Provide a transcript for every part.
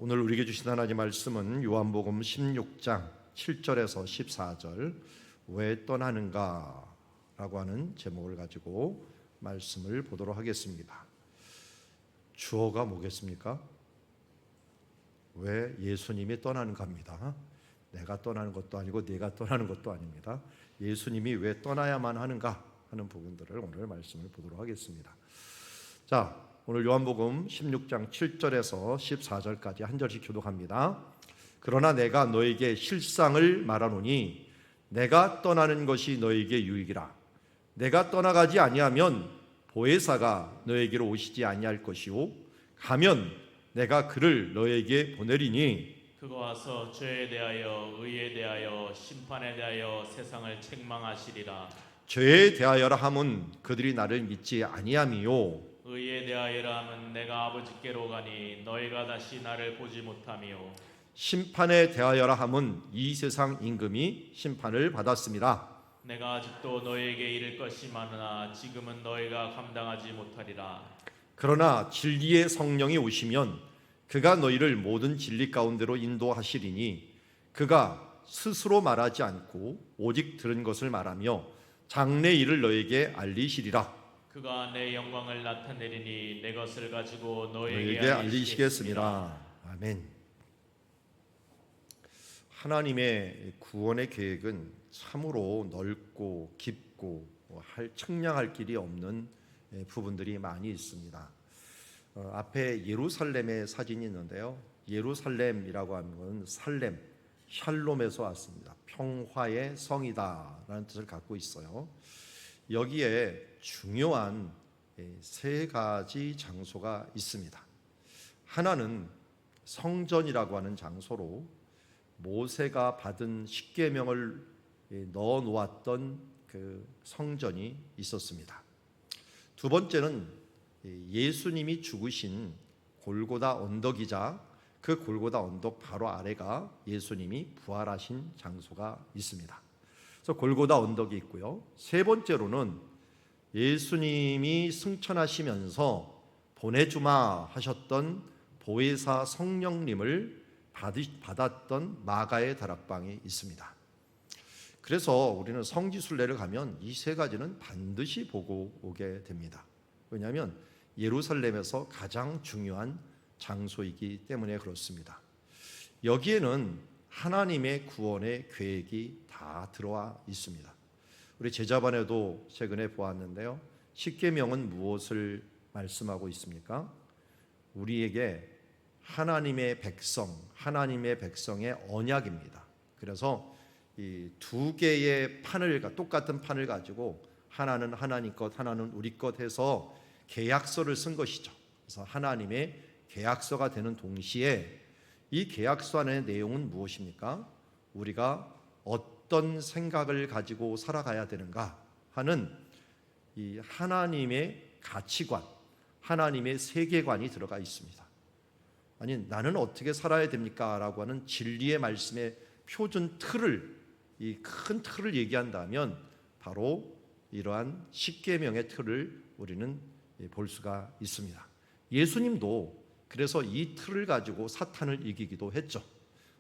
오늘 우리에게 주신 하나님 말씀은 요한복음 16장 7절에서 14절 왜 떠나는가 라고 하는 제목을 가지고 말씀을 보도록 하겠습니다. 주어가 뭐겠습니까? 왜 예수님이 떠나는가입니다. 내가 떠나는 것도 아니고 네가 떠나는 것도 아닙니다. 예수님이 왜 떠나야만 하는가 하는 부분들을 오늘 말씀을 보도록 하겠습니다. 자, 오늘 요한복음 16장 7절에서 14절까지 한 절씩 교독합니다. 그러나 내가 너에게 실상을 말하노니 내가 떠나는 것이 너에게 유익이라. 내가 떠나가지 아니하면 보혜사가 너에게로 오시지 아니할 것이요 가면 내가 그를 너에게 보내리니 그가 와서 죄에 대하여 의에 대하여 심판에 대하여 세상을 책망하시리라. 죄에 대하여라 함은 그들이 나를 믿지 아니함이요 의에 대하여라 함은 내가 아버지께로 가니 너희가 다시 나를 보지 못하며 심판에 대하여라 함은 이 세상 임금이 심판을 받았습니다. 내가 아직도 너희에게 이를 것이 많으나 지금은 너희가 감당하지 못하리라. 그러나 진리의 성령이 오시면 그가 너희를 모든 진리 가운데로 인도하시리니 그가 스스로 말하지 않고 오직 들은 것을 말하며 장래 일을 너희에게 알리시리라. 그가 내 영광을 나타내리니 내 것을 가지고 너희에게 너희에게 알리시겠습니다. 아멘. 하나님의 구원의 계획은 참으로 넓고 깊고 측량할 길이 없는 부분들이 많이 있습니다. 앞에 예루살렘의 사진이 있는데요. 예루살렘이라고 하는 건 살렘, 샬롬에서 왔습니다. 평화의 성이다라는 뜻을 갖고 있어요. 여기에 중요한 세 가지 장소가 있습니다. 하나는 성전이라고 하는 장소로 모세가 받은 십계명을 넣어 놓았던 그 성전이 있었습니다. 두 번째는 예수님이 죽으신 골고다 언덕이자 그 골고다 언덕 바로 아래가 예수님이 부활하신 장소가 있습니다. 그래서 골고다 언덕이 있고요. 세 번째로는 예수님이 승천하시면서 보내주마 하셨던 보혜사 성령님을 받았던 마가의 다락방이 있습니다. 그래서 우리는 성지순례를 가면 이 세 가지는 반드시 보고 오게 됩니다. 왜냐하면 예루살렘에서 가장 중요한 장소이기 때문에 그렇습니다. 여기에는 하나님의 구원의 계획이 다 들어와 있습니다. 우리 제자반에도 최근에 보았는데요. 십계명은 무엇을 말씀하고 있습니까? 우리에게 하나님의 백성, 하나님의 백성의 언약입니다. 그래서 이 두 개의 판을, 똑같은 판을 가지고 하나는 하나님 것, 하나는 우리 것 해서 계약서를 쓴 것이죠. 그래서 하나님의 계약서가 되는 동시에 이 계약서 안의 내용은 무엇입니까? 우리가 어떤 생각을 가지고 살아가야 되는가 하는 이 하나님의 가치관, 하나님의 세계관이 들어가 있습니다. 아니, 나는 어떻게 살아야 됩니까? 라고 하는 진리의 말씀의 표준 틀을, 이 큰 틀을 얘기한다면 바로 이러한 십계명의 틀을 우리는 볼 수가 있습니다. 예수님도 그래서 이 틀을 가지고 사탄을 이기기도 했죠.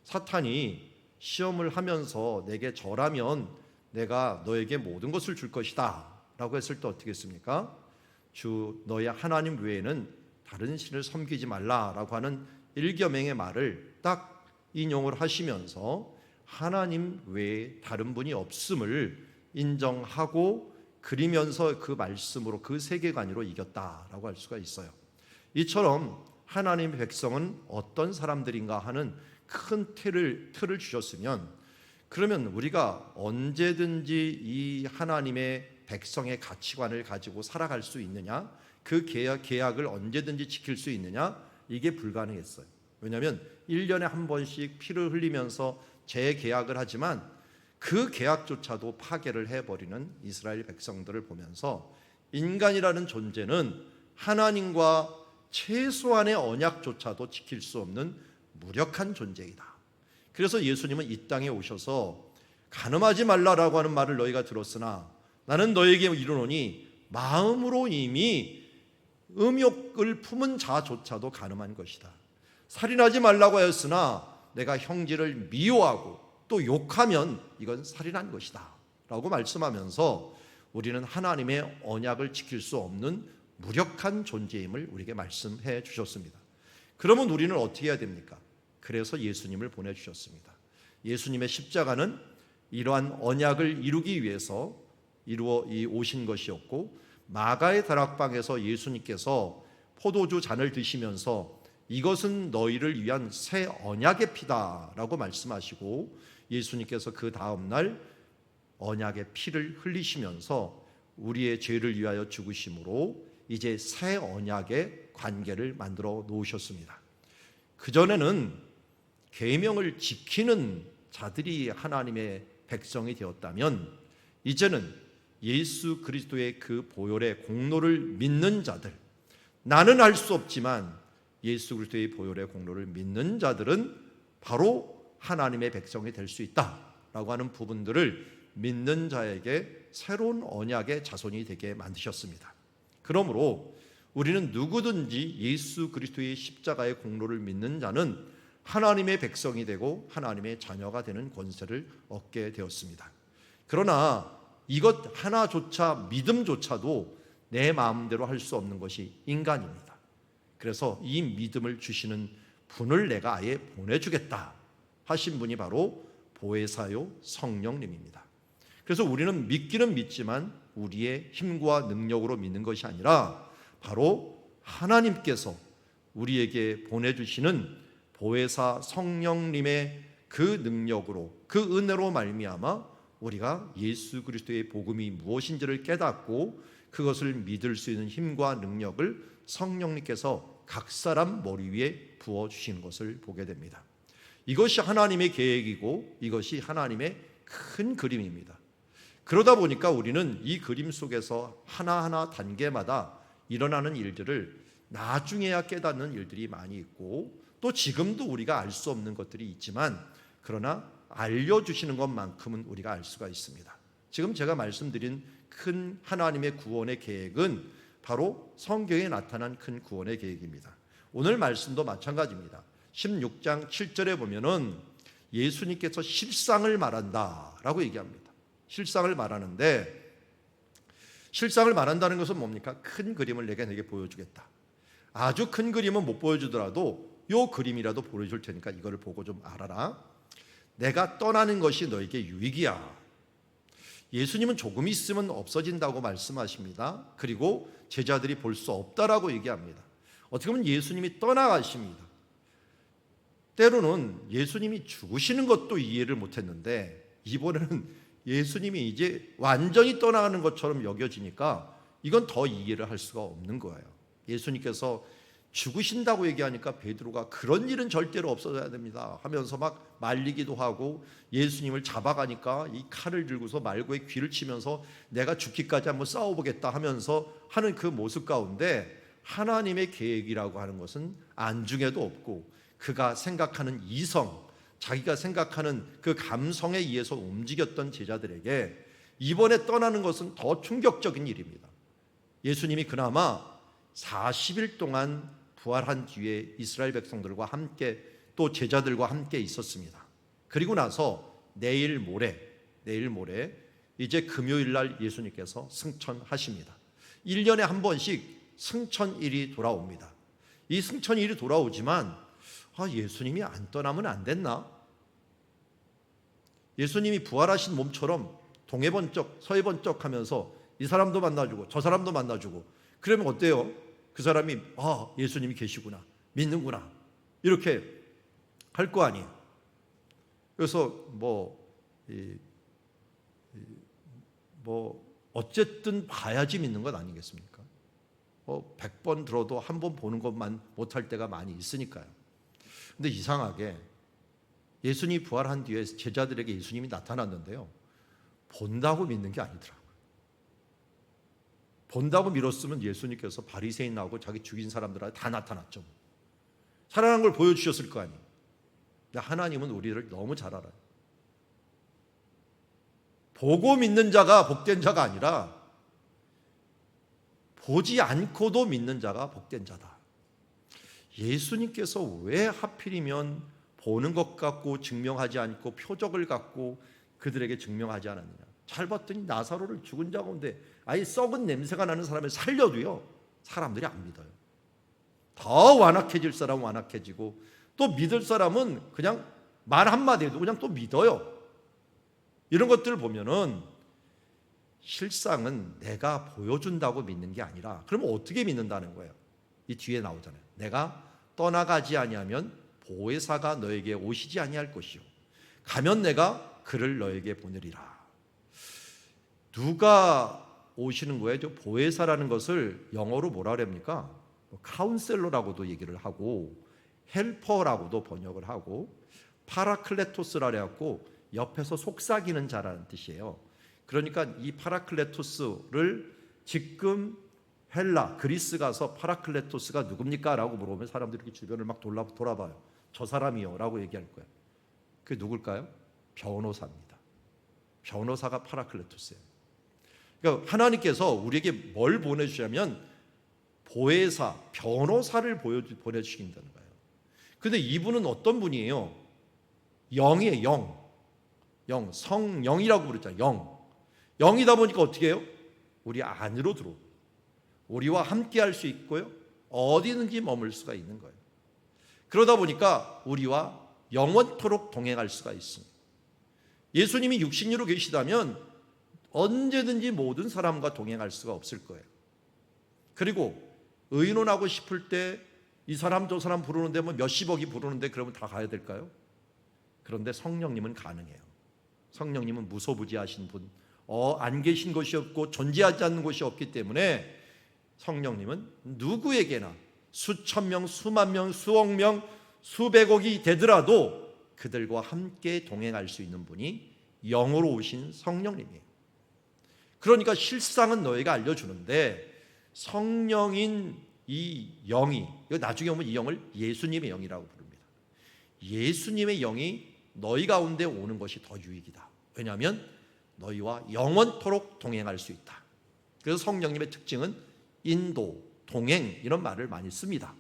사탄이 시험을 하면서 내게 절하면 내가 너에게 모든 것을 줄 것이다 라고 했을 때 어떻게 했습니까? 주 너의 하나님 외에는 다른 신을 섬기지 말라라고 하는 일계명의 말을 딱 인용을 하시면서 하나님 외에 다른 분이 없음을 인정하고 그리면서 그 말씀으로 그 세계관으로 이겼다라고 할 수가 있어요. 이처럼 하나님의 백성은 어떤 사람들인가 하는 큰 틀을 주셨으면 그러면 우리가 언제든지 이 하나님의 백성의 가치관을 가지고 살아갈 수 있느냐, 그 계약을 언제든지 지킬 수 있느냐, 이게 불가능했어요. 왜냐하면 1년에 한 번씩 피를 흘리면서 재계약을 하지만 그 계약조차도 파괴를 해버리는 이스라엘 백성들을 보면서 인간이라는 존재는 하나님과 최소한의 언약조차도 지킬 수 없는 무력한 존재이다. 그래서 예수님은 이 땅에 오셔서 간음하지 말라라고 하는 말을 너희가 들었으나 나는 너에게 이르노니 마음으로 이미 음욕을 품은 자조차도 간음한 것이다. 살인하지 말라고 하였으나 내가 형제를 미워하고 또 욕하면 이건 살인한 것이다 라고 말씀하면서 우리는 하나님의 언약을 지킬 수 없는 무력한 존재임을 우리에게 말씀해 주셨습니다. 그러면 우리는 어떻게 해야 됩니까? 그래서 예수님을 보내주셨습니다. 예수님의 십자가는 이러한 언약을 이루기 위해서 오신 것이었고, 마가의 다락방에서 예수님께서 포도주 잔을 드시면서 이것은 너희를 위한 새 언약의 피다라고 말씀하시고, 예수님께서 그 다음날 언약의 피를 흘리시면서 우리의 죄를 위하여 죽으심으로 이제 새 언약의 관계를 만들어 놓으셨습니다. 그전에는 계명을 지키는 자들이 하나님의 백성이 되었다면, 이제는 예수 그리스도의 그 보혈의 공로를 믿는 자들, 나는 알 수 없지만 예수 그리스도의 보혈의 공로를 믿는 자들은 바로 하나님의 백성이 될 수 있다라고 하는 부분들을 믿는 자에게 새로운 언약의 자손이 되게 만드셨습니다. 그러므로 우리는 누구든지 예수 그리스도의 십자가의 공로를 믿는 자는 하나님의 백성이 되고 하나님의 자녀가 되는 권세를 얻게 되었습니다. 그러나 이것 하나조차, 믿음조차도 내 마음대로 할 수 없는 것이 인간입니다. 그래서 이 믿음을 주시는 분을 내가 아예 보내주겠다 하신 분이 바로 보혜사요 성령님입니다. 그래서 우리는 믿기는 믿지만 우리의 힘과 능력으로 믿는 것이 아니라 바로 하나님께서 우리에게 보내주시는 보혜사 성령님의 그 능력으로, 그 은혜로 말미암아 우리가 예수 그리스도의 복음이 무엇인지를 깨닫고 그것을 믿을 수 있는 힘과 능력을 성령님께서 각 사람 머리 위에 부어주시는 것을 보게 됩니다. 이것이 하나님의 계획이고 이것이 하나님의 큰 그림입니다. 그러다 보니까 우리는 이 그림 속에서 하나하나 단계마다 일어나는 일들을 나중에야 깨닫는 일들이 많이 있고, 또 지금도 우리가 알 수 없는 것들이 있지만 그러나 알려주시는 것만큼은 우리가 알 수가 있습니다. 지금 제가 말씀드린 큰 하나님의 구원의 계획은 바로 성경에 나타난 큰 구원의 계획입니다. 오늘 말씀도 마찬가지입니다. 16장 7절에 보면은 예수님께서 실상을 말한다라고 얘기합니다. 실상을 말하는데, 실상을 말한다는 것은 뭡니까? 큰 그림을 내게 보여주겠다. 아주 큰 그림은 못 보여주더라도 요 그림이라도 보여줄 테니까 이거를 보고 좀 알아라. 내가 떠나는 것이 너에게 유익이야. 예수님은 조금 있으면 없어진다고 말씀하십니다. 그리고 제자들이 볼 수 없다라고 얘기합니다. 어떻게 보면 예수님이 떠나가십니다. 때로는 예수님이 죽으시는 것도 이해를 못했는데 이번에는 예수님이 이제 완전히 떠나가는 것처럼 여겨지니까 이건 더 이해를 할 수가 없는 거예요. 예수님께서 죽으신다고 얘기하니까 베드로가 그런 일은 절대로 없어져야 됩니다 하면서 막 말리기도 하고, 예수님을 잡아가니까 이 칼을 들고서 말고의 귀를 치면서 내가 죽기까지 한번 싸워보겠다 하면서 하는 그 모습 가운데 하나님의 계획이라고 하는 것은 안중에도 없고, 그가 생각하는 이성, 자기가 생각하는 그 감성에 의해서 움직였던 제자들에게 이번에 떠나는 것은 더 충격적인 일입니다. 예수님이 그나마 40일 동안 부활한 뒤에 이스라엘 백성들과 함께 또 제자들과 함께 있었습니다. 그리고 나서 내일 모레 이제 금요일 날 예수님께서 승천하십니다. 1년에 한 번씩 승천일이 돌아옵니다. 이 승천일이 돌아오지만 예수님이 안 떠나면 안 됐나? 예수님이 부활하신 몸처럼 동해 번쩍 서해 번쩍 하면서 이 사람도 만나주고 저 사람도 만나주고 그러면 어때요? 그 사람이 예수님이 계시구나, 믿는구나 이렇게 할 거 아니에요. 그래서 어쨌든 봐야지 믿는 것 아니겠습니까? 100번 들어도 한 번 보는 것만 못할 때가 많이 있으니까요. 근데 이상하게 예수님이 부활한 뒤에 제자들에게 예수님이 나타났는데요, 본다고 믿는 게 아니더라고요. 본다고 믿었으면 예수님께서 바리새인하고 자기 죽인 사람들한테 다 나타났죠. 살아난 걸 보여주셨을 거 아니에요. 근데 하나님은 우리를 너무 잘 알아요. 보고 믿는 자가 복된 자가 아니라 보지 않고도 믿는 자가 복된 자다. 예수님께서 왜 하필이면 보는 것 갖고 증명하지 않고 표적을 갖고 그들에게 증명하지 않았느냐. 잘 봤더니 나사로를 죽은 자 가운데 아예 썩은 냄새가 나는 사람을 살려도요, 사람들이 안 믿어요. 더 완악해질 사람은 완악해지고, 또 믿을 사람은 그냥 말 한마디 해도 그냥 또 믿어요. 이런 것들을 보면은 실상은 내가 보여준다고 믿는 게 아니라, 그러면 어떻게 믿는다는 거예요? 이 뒤에 나오잖아요. 내가 떠나가지 아니하면 보혜사가 너에게 오시지 아니할 것이요, 가면 내가 그를 너에게 보내리라. 누가 오시는 거예요? 저 보혜사라는 것을 영어로 뭐라 그럽니까? 카운셀러라고도 얘기를 하고, 헬퍼라고도 번역을 하고, 파라클레토스라 그래갖고 옆에서 속삭이는 자라는 뜻이에요. 그러니까 이 파라클레토스를 지금 헬라, 그리스 가서 파라클레토스가 누굽니까? 라고 물어보면 사람들이 이렇게 주변을 막 돌아봐요. 저 사람이요 라고 얘기할 거예요. 그게 누굴까요? 변호사입니다. 변호사가 파라클레토스예요. 그러니까 하나님께서 우리에게 뭘 보내주냐면 보혜사, 변호사를 보내주신다는 거예요. 근데 이분은 어떤 분이에요? 영이에요. 영, 성령이라고 부르잖아요. 영이다 보니까 어떻게 해요? 우리 안으로 들어오고 우리와 함께 할 수 있고요, 어디든지 머물 수가 있는 거예요. 그러다 보니까 우리와 영원토록 동행할 수가 있습니다. 예수님이 육신으로 계시다면 언제든지 모든 사람과 동행할 수가 없을 거예요. 그리고 의논하고 싶을 때 이 사람 저 사람 부르는데 뭐 몇십억이 부르는데 그러면 다 가야 될까요? 그런데 성령님은 가능해요. 성령님은 무소부지하신 분, 안 계신 것이 없고 존재하지 않는 것이 없기 때문에 성령님은 누구에게나 수천 명, 수만 명, 수억 명, 수백억이 되더라도 그들과 함께 동행할 수 있는 분이 영으로 오신 성령님이에요. 그러니까 실상은 너희가 알려주는데, 성령인 이 영이, 나중에 보면 이 영을 예수님의 영이라고 부릅니다. 예수님의 영이 너희 가운데 오는 것이 더 유익이다. 왜냐하면 너희와 영원토록 동행할 수 있다. 그래서 성령님의 특징은 인도, 동행, 이런 말을 많이 씁니다.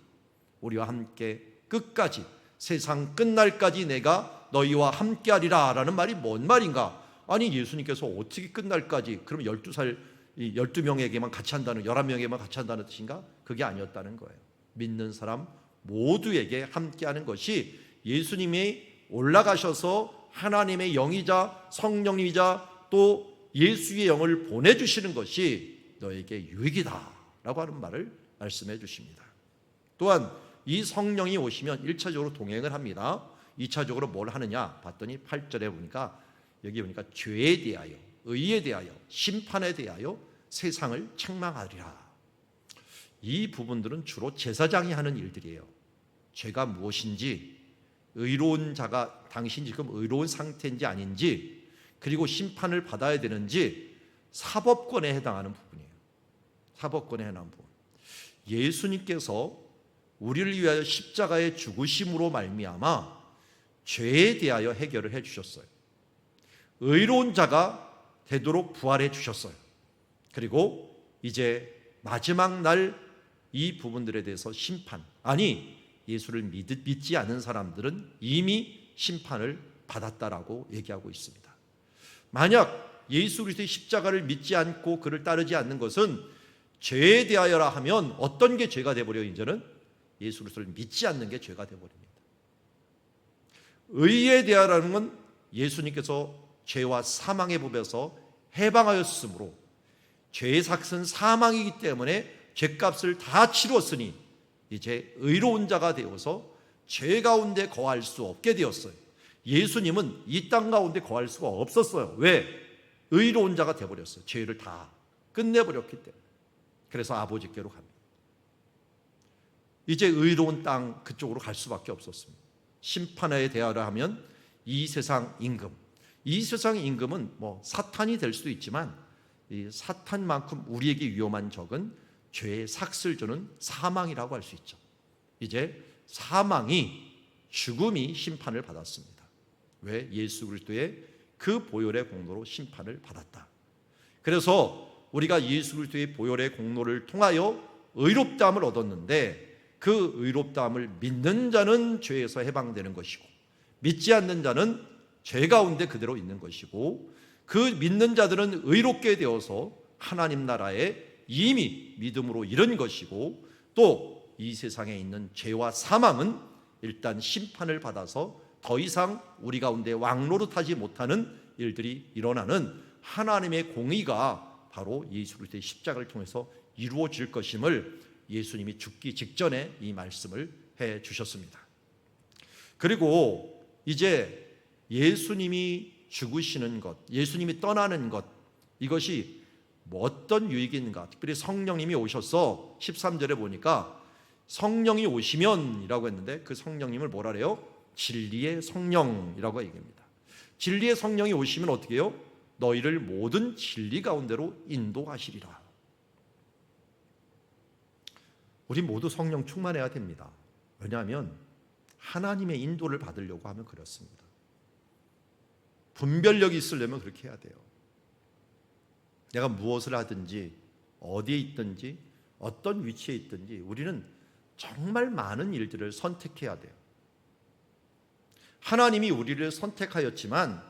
우리와 함께 끝까지, 세상 끝날까지 내가 너희와 함께하리라 라는 말이 뭔 말인가? 아니, 예수님께서 어떻게 끝날까지, 그러면 12명에게만 같이 한다는, 11명에게만 같이 한다는 뜻인가? 그게 아니었다는 거예요. 믿는 사람 모두에게 함께하는 것이, 예수님이 올라가셔서 하나님의 영이자 성령님이자 또 예수의 영을 보내주시는 것이 너에게 유익이다 라고 하는 말을 말씀해 주십니다. 또한 이 성령이 오시면 1차적으로 동행을 합니다. 2차적으로 뭘 하느냐 봤더니 8절에 보니까, 여기 보니까 죄에 대하여, 의에 대하여, 심판에 대하여 세상을 책망하리라. 이 부분들은 주로 제사장이 하는 일들이에요. 죄가 무엇인지, 의로운 자가 당신이 지금 의로운 상태인지 아닌지, 그리고 심판을 받아야 되는지 사법권에 해당하는 부분이에요. 사법권에 해당하는 부분. 예수님께서 우리를 위하여 십자가의 죽으심으로 말미암아 죄에 대하여 해결을 해 주셨어요. 의로운 자가 되도록 부활해 주셨어요. 그리고 이제 마지막 날 이 부분들에 대해서 심판, 아니 예수를 믿지 않은 사람들은 이미 심판을 받았다라고 얘기하고 있습니다. 만약 예수 그리스도의 십자가를 믿지 않고 그를 따르지 않는 것은 죄에 대하여라 하면 어떤 게 죄가 되어버려요? 이제는 예수 그리스도를 믿지 않는 게 죄가 되어버립니다. 의에 대하여라는 건 예수님께서 죄와 사망의 법에서 해방하였으므로, 죄의 삭은 사망이기 때문에 죄값을 다 치루었으니 이제 의로운 자가 되어서 죄 가운데 거할 수 없게 되었어요. 예수님은 이 땅 가운데 거할 수가 없었어요. 왜? 의로운 자가 되어버렸어요. 죄를 다 끝내버렸기 때문에. 그래서 아버지께로 갑니다. 이제 의로운 땅 그쪽으로 갈 수밖에 없었습니다. 심판에 대하여 하면 이 세상 임금, 이 세상 임금은 뭐 사탄이 될 수도 있지만, 이 사탄만큼 우리에게 위험한 적은 죄의 삭을 주는 사망이라고 할 수 있죠. 이제 사망이, 죽음이 심판을 받았습니다. 왜? 예수 그리스도의 그 보혈의 공로로 심판을 받았다. 그래서 우리가 예수 그리스도의 보혈의 공로를 통하여 의롭다함을 얻었는데, 그 의롭다함을 믿는 자는 죄에서 해방되는 것이고 믿지 않는 자는 죄 가운데 그대로 있는 것이고 그 믿는 자들은 의롭게 되어서 하나님 나라에 이미 믿음으로 이른 것이고 또 이 세상에 있는 죄와 사망은 일단 심판을 받아서 더 이상 우리 가운데 왕노릇하지 못하는 일들이 일어나는 하나님의 공의가 바로 예수 그리스도의 십자가를 통해서 이루어질 것임을 예수님이 죽기 직전에 이 말씀을 해 주셨습니다. 그리고 이제 예수님이 죽으시는 것, 예수님이 떠나는 것, 이것이 뭐 어떤 유익인가? 특별히 성령님이 오셔서 13절에 보니까 성령이 오시면이라고 했는데 그 성령님을 뭐라 그래요? 진리의 성령이라고 얘기합니다. 진리의 성령이 오시면 어떻게 해요? 너희를 모든 진리 가운데로 인도하시리라. 우리 모두 성령 충만해야 됩니다. 왜냐하면 하나님의 인도를 받으려고 하면 그렇습니다. 분별력이 있으려면 그렇게 해야 돼요. 내가 무엇을 하든지 어디에 있든지 어떤 위치에 있든지 우리는 정말 많은 일들을 선택해야 돼요. 하나님이 우리를 선택하였지만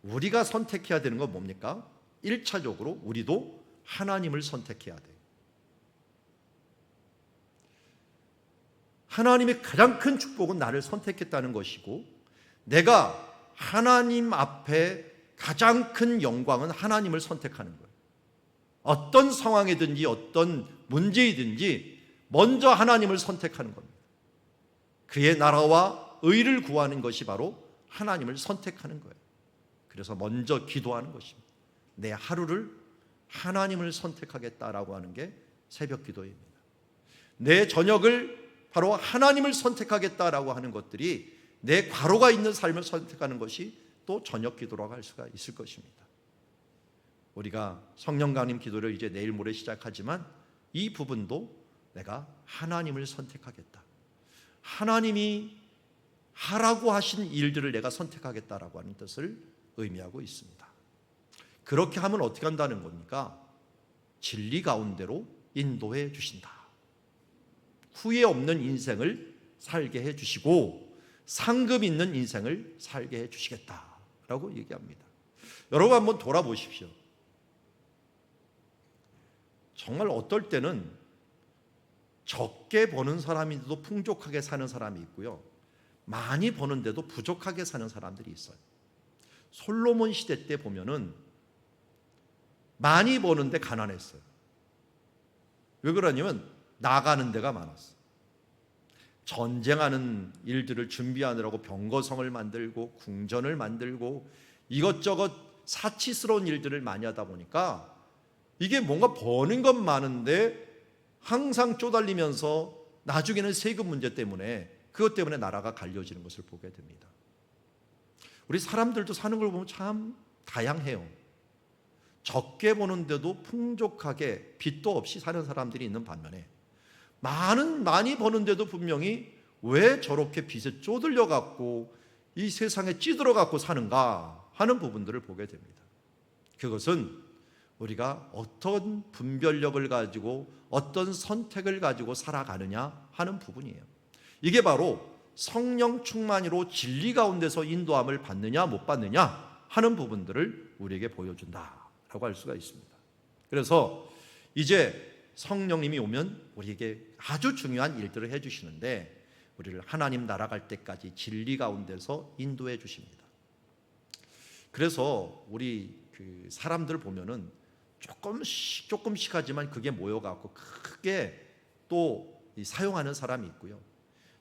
우리가 선택해야 되는 건 뭡니까? 1차적으로 우리도 하나님을 선택해야 돼요. 하나님의 가장 큰 축복은 나를 선택했다는 것이고 내가 하나님 앞에 가장 큰 영광은 하나님을 선택하는 거예요. 어떤 상황이든지 어떤 문제이든지 먼저 하나님을 선택하는 겁니다. 그의 나라와 의를 구하는 것이 바로 하나님을 선택하는 거예요. 그래서 먼저 기도하는 것입니다. 내 하루를 하나님을 선택하겠다라고 하는 게 새벽 기도입니다. 내 저녁을 바로 하나님을 선택하겠다라고 하는 것들이 내 과로가 있는 삶을 선택하는 것이 또 저녁 기도라고 할 수가 있을 것입니다. 우리가 성령 강림 기도를 이제 내일 모레 시작하지만 이 부분도 내가 하나님을 선택하겠다. 하나님이 하라고 하신 일들을 내가 선택하겠다라고 하는 뜻을 의미하고 있습니다. 그렇게 하면 어떻게 한다는 겁니까? 진리 가운데로 인도해 주신다. 후회 없는 인생을 살게 해 주시고 상급 있는 인생을 살게 해 주시겠다라고 얘기합니다. 여러분 한번 돌아보십시오. 정말 어떨 때는 적게 버는 사람인데도 풍족하게 사는 사람이 있고요. 많이 버는데도 부족하게 사는 사람들이 있어요. 솔로몬 시대 때 보면은 많이 버는데 가난했어요. 왜 그러냐면 나가는 데가 많았어요. 전쟁하는 일들을 준비하느라고 병거성을 만들고 궁전을 만들고 이것저것 사치스러운 일들을 많이 하다 보니까 이게 뭔가 버는 건 많은데 항상 쪼달리면서 나중에는 세금 문제 때문에 그것 때문에 나라가 갈려지는 것을 보게 됩니다. 우리 사람들도 사는 걸 보면 참 다양해요. 적게 버는데도 풍족하게 빚도 없이 사는 사람들이 있는 반면에 많이 버는데도 분명히 왜 저렇게 빚에 쪼들려 갖고 이 세상에 찌들어 갖고 사는가 하는 부분들을 보게 됩니다. 그것은 우리가 어떤 분별력을 가지고 어떤 선택을 가지고 살아가느냐 하는 부분이에요. 이게 바로 성령 충만으로 진리 가운데서 인도함을 받느냐 못 받느냐 하는 부분들을 우리에게 보여준다라고 할 수가 있습니다. 그래서 이제 성령님이 오면 우리에게 아주 중요한 일들을 해주시는데 우리를 하나님 나라 갈 때까지 진리 가운데서 인도해 주십니다. 그래서 우리 그 사람들 보면은 조금씩 하지만 그게 모여갖고 크게 또 사용하는 사람이 있고요.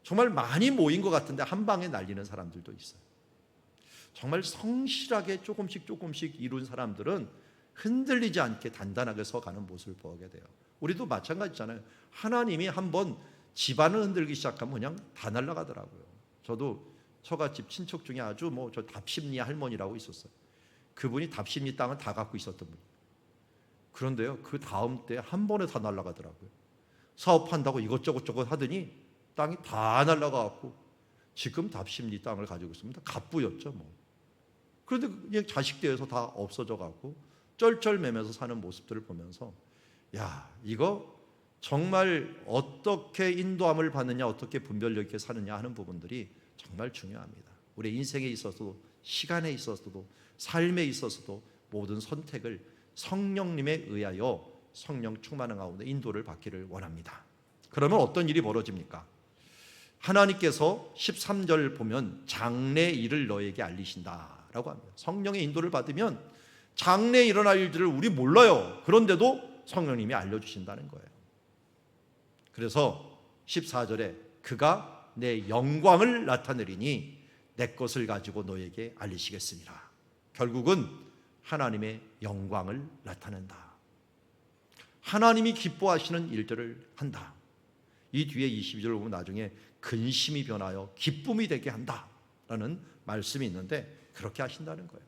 정말 많이 모인 것 같은데 한 방에 날리는 사람들도 있어요. 정말 성실하게 조금씩 이룬 사람들은 흔들리지 않게 단단하게 서가는 모습을 보게 돼요. 우리도 마찬가지잖아요. 하나님이 한번 집안을 흔들기 시작하면 그냥 다 날아가더라고요. 저도 처갓집 친척 중에 아주 저 답심리 할머니라고 있었어요. 그분이 답심리 땅을 다 갖고 있었던 분. 그런데요, 그 다음 때 한 번에 다 날아가더라고요. 사업한다고 이것저것 하더니 땅이 다 날아가갖고 지금 답심리 땅을 가지고 있습니다. 갑부였죠, 뭐. 그런데 그냥 자식 대에서 다 없어져갖고 쩔쩔매면서 사는 모습들을 보면서 야, 이거 정말 어떻게 인도함을 받느냐, 어떻게 분별력 있게 사느냐 하는 부분들이 정말 중요합니다. 우리 인생에 있어서도, 시간에 있어서도, 삶에 있어서도 모든 선택을 성령님에 의하여 성령 충만한 가운데 인도를 받기를 원합니다. 그러면 어떤 일이 벌어집니까? 하나님께서 13절 보면 장래 일을 너에게 알리신다라고 합니다. 성령의 인도를 받으면 장래에 일어날 일들을 우리 몰라요. 그런데도 성령님이 알려주신다는 거예요. 그래서 14절에 그가 내 영광을 나타내리니 내 것을 가지고 너에게 알리시겠습니다. 결국은 하나님의 영광을 나타낸다. 하나님이 기뻐하시는 일들을 한다. 이 뒤에 22절 보면 나중에 근심이 변하여 기쁨이 되게 한다라는 말씀이 있는데 그렇게 하신다는 거예요.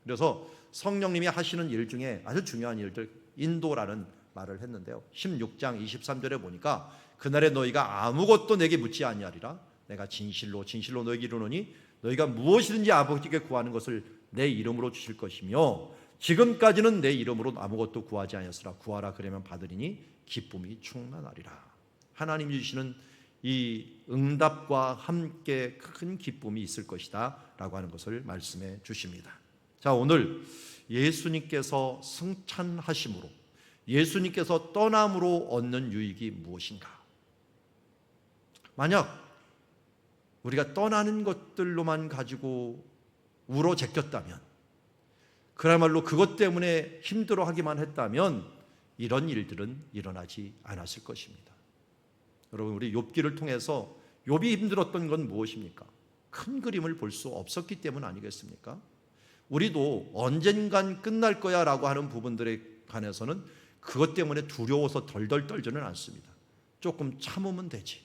그래서 성령님이 하시는 일 중에 아주 중요한 일들, 인도라는 말을 했는데요. 16장 23절에 보니까 그날에 너희가 아무것도 내게 묻지 아니하리라. 내가 진실로 너에게 이르노니 너희가 무엇이든지 아버지께 구하는 것을 내 이름으로 주실 것이며 지금까지는 내 이름으로 아무것도 구하지 아니하였으나 구하라 그러면 받으리니 기쁨이 충만하리라. 하나님이 주시는 이 응답과 함께 큰 기쁨이 있을 것이다 라고 하는 것을 말씀해 주십니다. 자, 오늘 예수님께서 승천하심으로, 예수님께서 떠남으로 얻는 유익이 무엇인가? 만약 우리가 떠나는 것들로만 가지고 우로 제꼈다면, 그야말로 그것 때문에 힘들어하기만 했다면 이런 일들은 일어나지 않았을 것입니다. 여러분, 우리 욥기를 통해서 욥이 힘들었던 건 무엇입니까? 큰 그림을 볼 수 없었기 때문 아니겠습니까? 우리도 언젠간 끝날 거야 라고 하는 부분들에 관해서는 그것 때문에 두려워서 덜덜 떨지는 않습니다. 조금 참으면 되지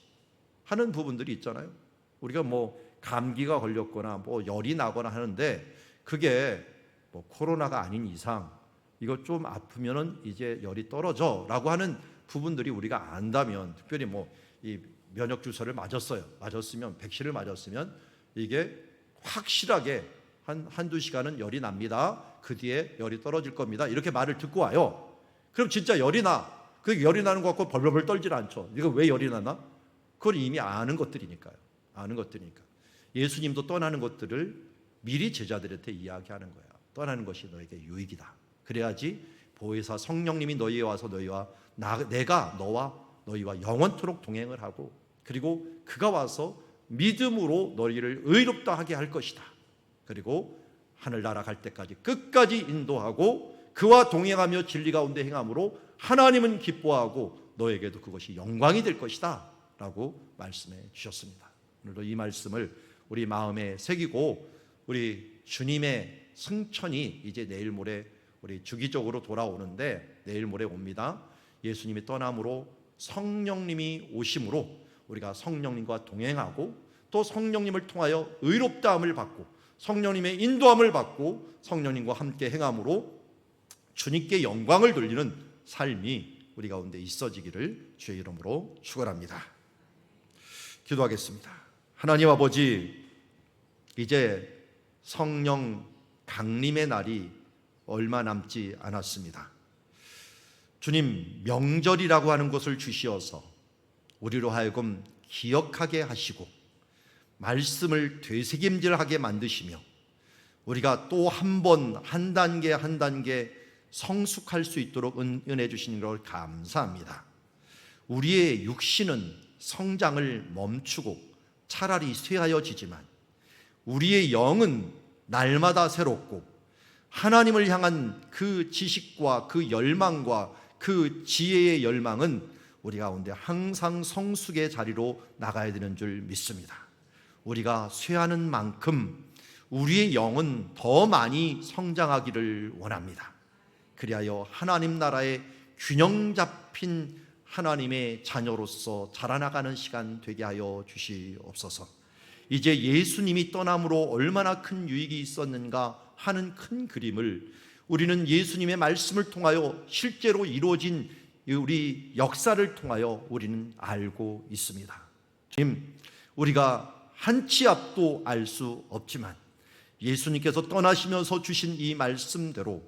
하는 부분들이 있잖아요. 우리가 뭐 감기가 걸렸거나 뭐 열이 나거나 하는데 그게 뭐 코로나가 아닌 이상 이거 좀 아프면은 이제 열이 떨어져 라고 하는 부분들이 우리가 안다면, 특별히 뭐 이 면역 주사를 맞았으면 백신을 맞았으면 이게 확실하게 한두 시간은 열이 납니다. 그 뒤에 열이 떨어질 겁니다. 이렇게 말을 듣고 와요. 그럼 진짜 열이 나. 그 열이 나는 것 같고 벌벌벌 떨질 않죠. 이거 왜 열이 나나? 그걸 이미 아는 것들이니까요. 예수님도 떠나는 것들을 미리 제자들한테 이야기하는 거야. 떠나는 것이 너에게 유익이다. 그래야지 보혜사 성령님이 너희에 와서 내가 너와 너희와 영원토록 동행을 하고, 그리고 그가 와서 믿음으로 너희를 의롭다 하게 할 것이다. 그리고 하늘나라 갈 때까지 끝까지 인도하고 그와 동행하며 진리 가운데 행함으로 하나님은 기뻐하고 너에게도 그것이 영광이 될 것이다 라고 말씀해 주셨습니다. 오늘도 이 말씀을 우리 마음에 새기고 우리 주님의 승천이 이제 내일 모레 우리 주기적으로 돌아오는데 내일 모레 옵니다. 예수님이 떠남으로 성령님이 오심으로 우리가 성령님과 동행하고 또 성령님을 통하여 의롭다함을 받고 성령님의 인도함을 받고 성령님과 함께 행함으로 주님께 영광을 돌리는 삶이 우리 가운데 있어지기를 주의 이름으로 축원합니다. 기도하겠습니다. 하나님 아버지, 이제 성령 강림의 날이 얼마 남지 않았습니다. 주님, 명절이라고 하는 것을 주시어서 우리로 하여금 기억하게 하시고 말씀을 되새김질하게 만드시며 우리가 또 한 번 한 단계 성숙할 수 있도록 은혜 주시는 걸 감사합니다. 우리의 육신은 성장을 멈추고 차라리 쇠하여지지만 우리의 영은 날마다 새롭고 하나님을 향한 그 지식과 그 열망과 그 지혜의 열망은 우리 가운데 항상 성숙의 자리로 나가야 되는 줄 믿습니다. 우리가 쇠하는 만큼 우리의 영은 더 많이 성장하기를 원합니다. 그리하여 하나님 나라의 균형 잡힌 하나님의 자녀로서 자라나가는 시간 되게 하여 주시옵소서. 이제 예수님이 떠남으로 얼마나 큰 유익이 있었는가 하는 큰 그림을 우리는 예수님의 말씀을 통하여 실제로 이루어진 우리 역사를 통하여 우리는 알고 있습니다. 주님, 우리가 한 치 앞도 알 수 없지만 예수님께서 떠나시면서 주신 이 말씀대로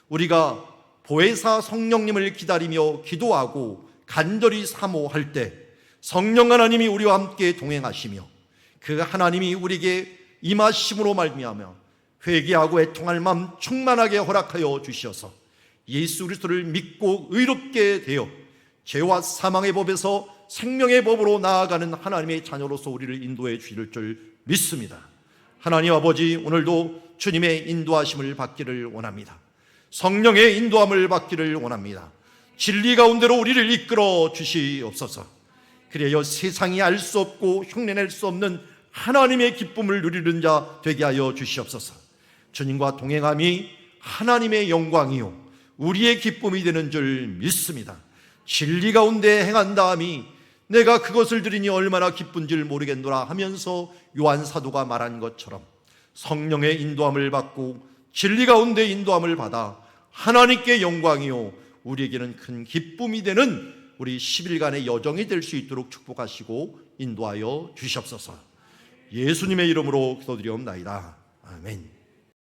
우리가 보혜사 성령님을 기다리며 기도하고 간절히 사모할 때 성령 하나님이 우리와 함께 동행하시며 그 하나님이 우리에게 임하심으로 말미암아 회개하고 애통할 마음 충만하게 허락하여 주시어서 예수 그리스도를 믿고 의롭게 되어 죄와 사망의 법에서 생명의 법으로 나아가는 하나님의 자녀로서 우리를 인도해 주실 줄 믿습니다. 하나님 아버지, 오늘도 주님의 인도하심을 받기를 원합니다. 성령의 인도함을 받기를 원합니다. 진리 가운데로 우리를 이끌어 주시옵소서. 그래야 세상이 알 수 없고 흉내낼 수 없는 하나님의 기쁨을 누리는 자 되게 하여 주시옵소서. 주님과 동행함이 하나님의 영광이요 우리의 기쁨이 되는 줄 믿습니다. 진리 가운데 행한다함이 내가 그것을 들으니 얼마나 기쁜지를 모르겠노라 하면서 요한 사도가 말한 것처럼 성령의 인도함을 받고 진리 가운데 인도함을 받아 하나님께 영광이요 우리에게는 큰 기쁨이 되는 우리 10일간의 여정이 될 수 있도록 축복하시고 인도하여 주시옵소서. 예수님의 이름으로 기도드리옵나이다. 아멘.